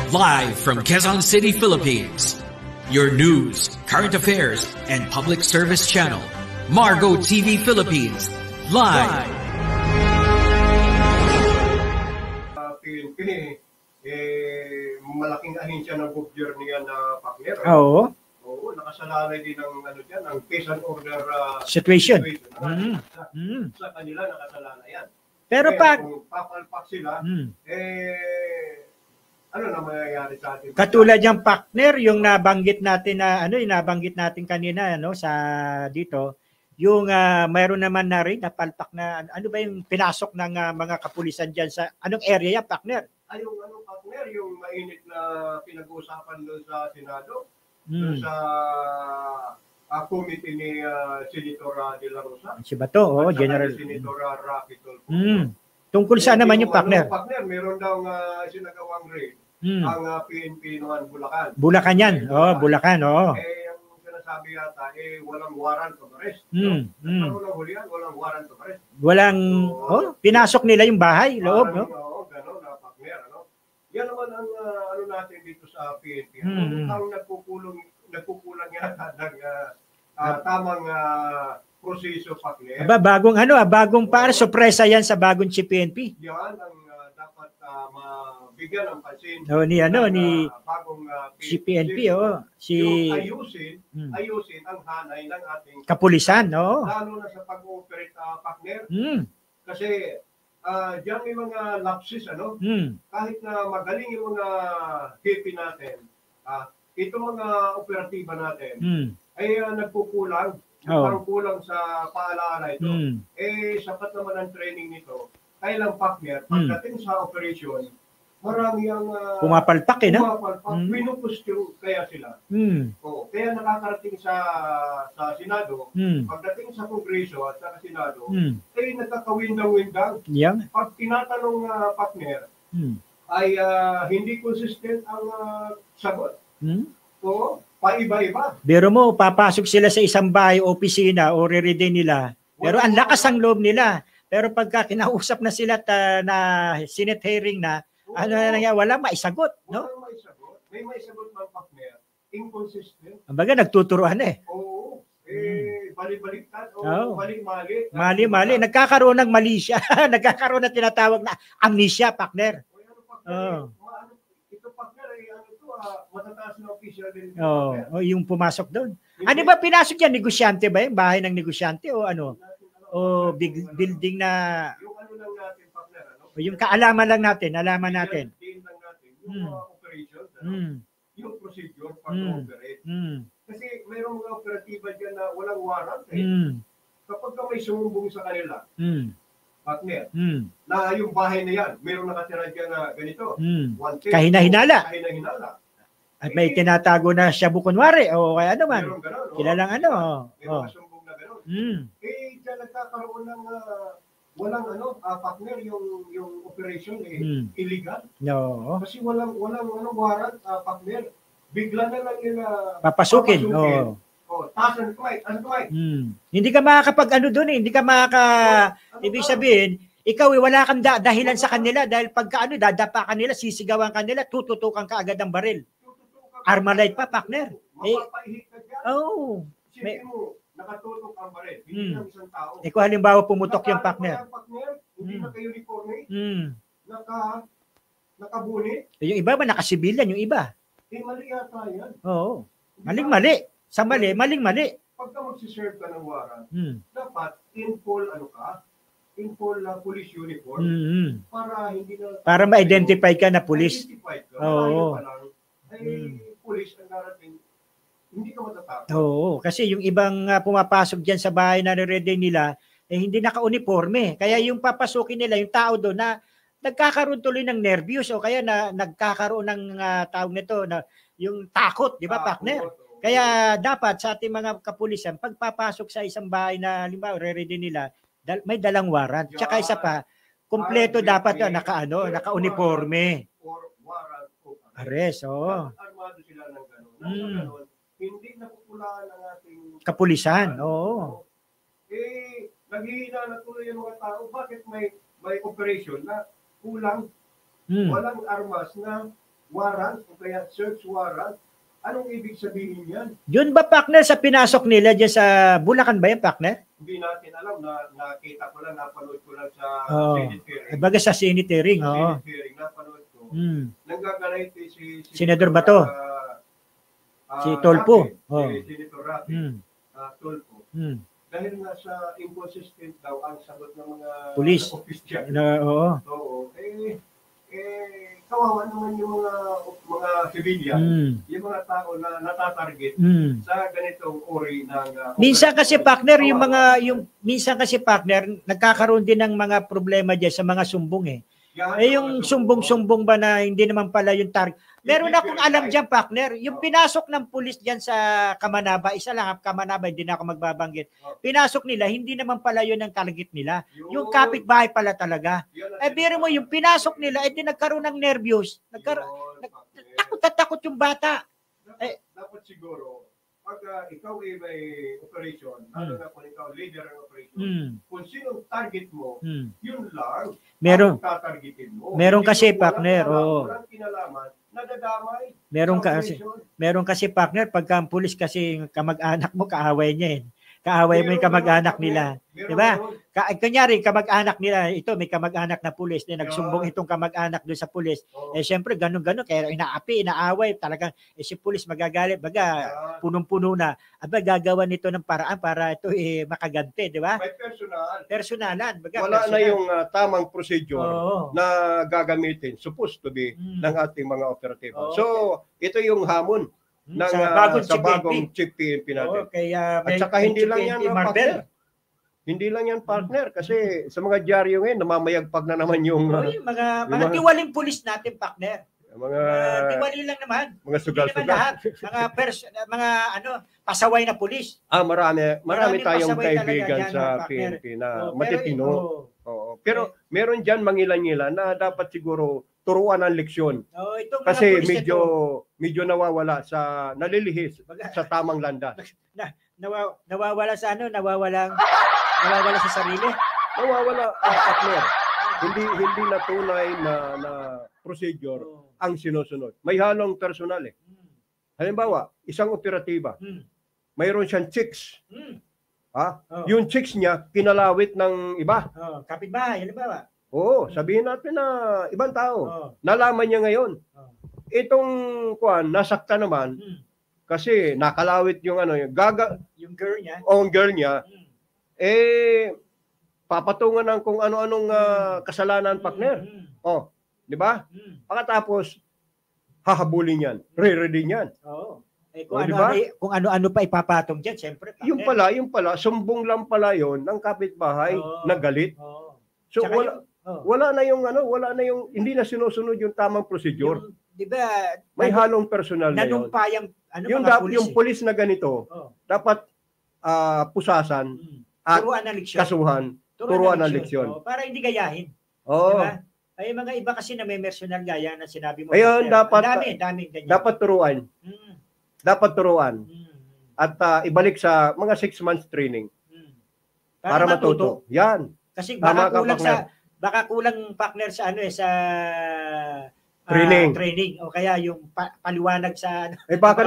Live from Quezon City, Philippines. Your news, current affairs, and public service channel, Margo TV Philippines. Live. PNP, malaking ahensya ng gobyerno yan na partner. Oo. Oo, nakasalalay din ng ano diyan, ng case and order Situation. Sa kanila nakasalalay yan. Pero kaya pag kung papalpak sila, ano na mangyayari sa atin? katulad yung partner, yung nabanggit natin na yung nabanggit natin kanina sa dito, yung mayroon naman na rin napalpak na ano ba yung pinasok ng mga kapulisan diyan sa anong area yan, partner? Ay, yung partner, yung mainit na pinag-uusapan doon sa Senado, doon sa committee ni Senator De La Rosa. Si Bato, General Senator Rafi Tulfo. Tungkol saan naman yung partner? Partner, meron daw sinagawang raid ang PNP noon Bulacan. Bulacan yan. Bulacan, ang sinasabi yata, walang warrant of arrest. Ano lang huli yan? Walang warrant of arrest. Walang, pinasok nila yung bahay, loob, no? Oo, gano'n na partner, ano? Yan naman ang ano natin dito sa PNP. Ang nagkukulang yata ng tamang proseso, partner. Bagong para sorpresa yan sa bagong chief PNP. Yan ang dapat mabigyan ng pansin. Ni bagong chief PNP, ayusin ang hanay ng ating kapulisan, no? Lalo na sa pag-ooperate, partner. Kasi diyan may mga lapses, ano? Kahit na magaling yung mga KP natin, itong mga operatiba natin, ay nagkukulang. Parang kulang sa paalala ito. Sapat naman ang training nito. Kaya lang, partner, pagdating sa operation, marami ang pumapalpak, no? Pinupustyo kaya sila. Kaya nakakarating sa Senado, pagdating sa Kongreso at sa Senado, nagkakawindang-windang. Pag tinatanong partner, ay hindi consistent ang sagot. Paiba-iba. Pero mo, papasok sila sa isang bahay, opisina, o re-read nila. Pero ang lakas ang loob nila. Pero pagka kinausap na sila na Senate hearing na, wala maisagot, no? Walang maisagot. May maisagot ng partner. Inconsistent. Ambaga, nagtuturuan eh. Oo. Balik-baliktad. Mali-mali. Mali-mali. Nagkakaroon ng mali siya. Nagkakaroon ng tinatawag na amnesia, partner. Ito, partner, matataas na official din. Yung pumasok doon. Ano ba pinasok yan? Negosyante ba yung bahay ng negosyante o ano? O building na yung ano lang natin, partner, ano? Yung kaalaman lang natin, alaman natin. Yung mga operations, yung procedure para operate. Kasi mayroong mga operatiba dyan na walang warrant. Kapag may sumumbong sa kanila, partner, na yung bahay na yan, mayroong nakatira dyan na ganito. Kahina-hinala. Kahina-hinala. At may tinatago na siya bukunwari o kaya naman. Mayroong gano'n. Kilalang Mayroong kasumbong na gano'n. Dyan nagkakaroon ng walang partner, yung operation illegal. No. Kasi walang warrant, partner. Bigla na lang nila papasukin. Taas ang kamay. Hindi ka makakapag doon eh. Hindi ka ibig sabihin, ikaw wala kang dahilan sa kanila dahil pagka dadapa kanila, sisigawan kanila, tututukan ka agad ng baril. Armalite pa, partner. Mapapahihik ka dyan. Sipin mo, nakatutok ang baril. Hindi ng isang tao. Kung halimbawa pumutok yung partner. Hindi naka-uniforme. Nakabunit. Yung iba ba nakasibilyan, yung iba? Mali yata yan. Oo. Maling-mali. Sa mali, maling-mali. Pagka magsiserve ka ng warrant, dapat in full police uniform para hindi na para ma-identify ka na police. Oo. Police ang darating, hindi ka matatakot. Oo, kasi yung ibang pumapasok diyan sa bahay na ready nila hindi naka-uniforme. Kaya yung papasukin nila, yung tao doon na nagkakaroon tuloy ng nervyos o kaya na nagkakaroon ng tawag nito na yung takot, di ba, partner? Kaya dapat sa ating mga kapulisan, pagpapasok sa isang bahay na halimbawa re-ready nila, may dalang warrant. Tsaka isa pa, kumpleto dapat naka-uniforme. Warrant o arrest, armado sila ng gano'n. Hindi napupulaan ang ating kapulisan, naghihina na tuloy yung mga tao. Bakit may operation na kulang, walang armas na warrant o kaya search warrant. Anong ibig sabihin yan? Yun ba, partner, sa pinasok nila dyan sa Bulacan ba yan, partner? Hindi natin alam, nakita ko lang, napanood ko lang sa Senate hearing. Baga sa Senate hearing, Senate hearing, napanood ko. Nanggagalit si Senador Bato. Si Tolpo. Si Senator Rafi. Tolpo. Dahil nga sa inconsistent daw ang sagot ng mga police official. Oo. Kawawa naman yung mga civilian, yung mga tao na natatarget sa ganitong uri ng minsan kasi partner minsan kasi partner nagkakaroon din ng mga problema diyan sa mga sumbong eh. Yung sumbong-sumbong ba na hindi naman pala yung target. Meron akong alam diyan, partner, yung pinasok ng pulis diyan sa Kamanaba, isa lang Kamanaba, hindi na ako magbabanggit. Pinasok nila, hindi naman pala yun ang target nila. Yung kapitbahay pala talaga. Biro mo yung pinasok nila, di nagkaroon ng nervyos. Takot yung bata. Dapat siguro, pag ikaw ay may operation, lalo na kung ikaw leader ng operation, kung sinong target mo, yun lang meron tatargetin mo. Meron kasi partner, walang kinalaman, nadadamay. Meron kasi partner, pagka ang pulis kasi kamag-anak mo, kaaway niya eh. Kaaway mo yung kamag-anak nila. Diba? Kanyari, kamag-anak nila, ito may kamag-anak na pulis, nagsumbong itong kamag-anak doon sa pulis. Siyempre, ganun-ganun, kaya inaaway, talagang, si pulis magagalit, baga, punong-puno na, gagawa nito ng paraan para ito makaganti, di ba? May personalan. Wala na yung tamang procedure na gagamitin, supposed to be, ng ating mga operatives. So, ito yung hamon sa bagong chief PNP natin. At saka hindi lang yan, partner. Hindi lang yan, partner, kasi sa mga dyaryo ngayon, namamayagpag na naman yung mga tiwaling pulis natin, partner. Mga tiwali lang naman. Mga sugal-sugal. Mga pasaway na pulis. Marami tayong kaibigan sa PNP na matitino. Pero meron diyan mangilan-ngilan na dapat siguro turuan ang leksyon. Kasi medyo nawawala nalilihis sa tamang landas. Nawawala sa nawawala sa sarili. Nawawala ang partner. Hindi na tunay na procedure ang sinusunod. May halong personal eh. Halimbawa, isang operatiba. Mayroon siyang chicks. Yung chicks niya kinalawit ng iba. Kapitbahay, halimbawa. Sabihin natin na ibang tao. Nalaman niya ngayon. Itong nasakta naman kasi nakalawit yung yung girl niya. Girl niya. Papatungan ng kung ano-anong kasalanan, partner. Di ba? Pagkatapos hahabulin yan. Re-ready yan. Kung ano-ano pa ipapatong diyan, syempre. Yung pala, sumbong lang pala yon ng kapitbahay na galit. So wala na yung hindi na sinusunod yung tamang procedure. Di ba? May halong personal na yun. Yung pulis na ganito, dapat pusasan at kasuhan, turuan ng leksyon. Para hindi gayahin. Diba? Ay mga iba kasi na may personal gaya na sinabi mo. Ayun, dami ganyan. Dapat turuan. Dapat turuan. At ibalik sa mga 6 months training. Para matuto. Yan. Kasi baka kulang partner sa sa training o kaya yung paliwanag sa baka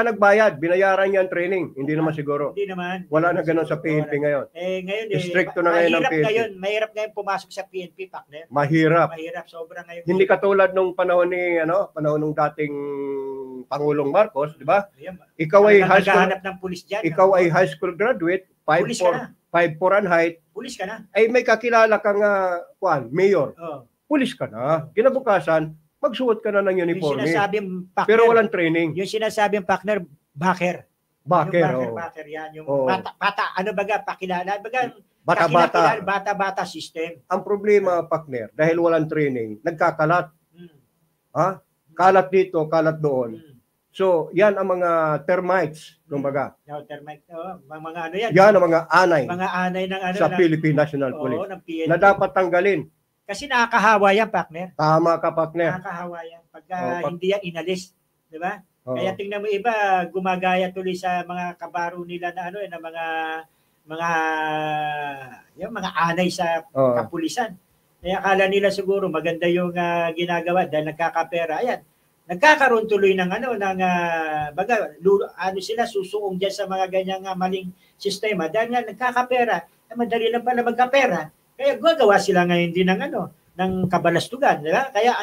nagbayad binayaran niya ang training, hindi naman siguro. Hindi naman. Wala na ganoon sa PNP ngayon. Ngayon stricto na ngayon ang PNP. Mahirap ngayon pumasok sa PNP, partner. Mahirap sobra ngayon. Hindi katulad nung panahon ng dating Pangulong Marcos, di ba? Ikaw ay high school ng pulis diyan. Ikaw ay high school graduate, 5'4" ang height. Pulis ka na. Ay may kakilala kang mayor. Pulis ka na. Kinabukasan, magsuot ka na ng uniforme. Pero walang training. Yung sinasabing partner, backer. Backer yan. Yung pakilala. Bata-bata system. Ang problema, partner, dahil walang training, nagkakalat. Kalat dito, kalat doon. So, yan ang mga termites, kumbaga. Termite, mga yan. Yan ang mga anay. Mga anay ng sa Philippine National Police. Na dapat tanggalin. Kasi nakakahawa yan, partner. Tama ka, partner. Nakakahawa yan. Pagka hindi yan inalis. Di ba? Kaya tingnan mo iba, gumagaya tuloy sa mga kabaro nila na na mga anay sa kapulisan. Eh, akala nila siguro maganda yung ginagawa dahil nagkakapera. Ayan, nagkakaroon tuloy ng sila susuong diyan sa mga ganyang maling sistema dahil nga nagkakapera. Madali lang pala magkapera. Kaya gagawa sila ngayon din ng kabalastugan, di ba? Kaya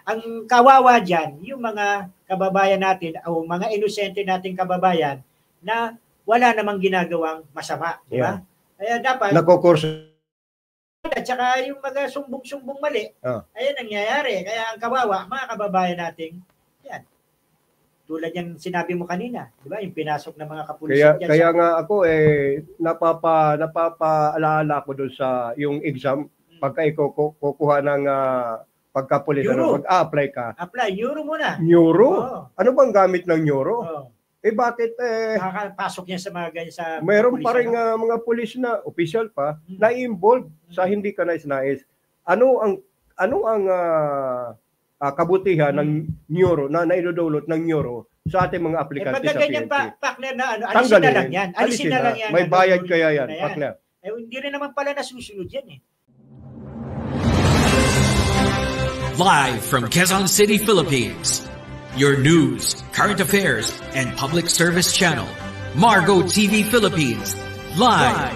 ang kawawa diyan yung mga kababayan natin o mga inosente nating kababayan na wala namang ginagawang masama, di ba? Kaya dapat Nakukurso. at saka yung mga sumbong-sumbong mali, ayan nangyayari. Kaya ang kawawa, mga kababayan nating, yan. Tulad yung sinabi mo kanina, di ba? Yung pinasok ng mga kapulisan. Kaya nga ako napapaalala ko doon sa yung exam pagka kukuha ng pagkapulis, mag-a-apply ka. Apply, euro muna. Neuro? Oo. Ano bang gamit ng neuro? Oo. Bakit nakakapasok yan sa mga ganyan sa mayroon pa rin mga pulis na official pa na involved sa hindi ka nais-nais. Ano ang kabutihan ng neuro na naidudulot ng neuro sa ating mga aplikante sa PNP? Partner na alisin na lang yan. Alisin na lang yan. May bayad kaya yan, partner. Hindi rin naman pala nasusunod yan Live from Quezon City, Philippines. Your news, current affairs, and public service channel, Margo TV Philippines, live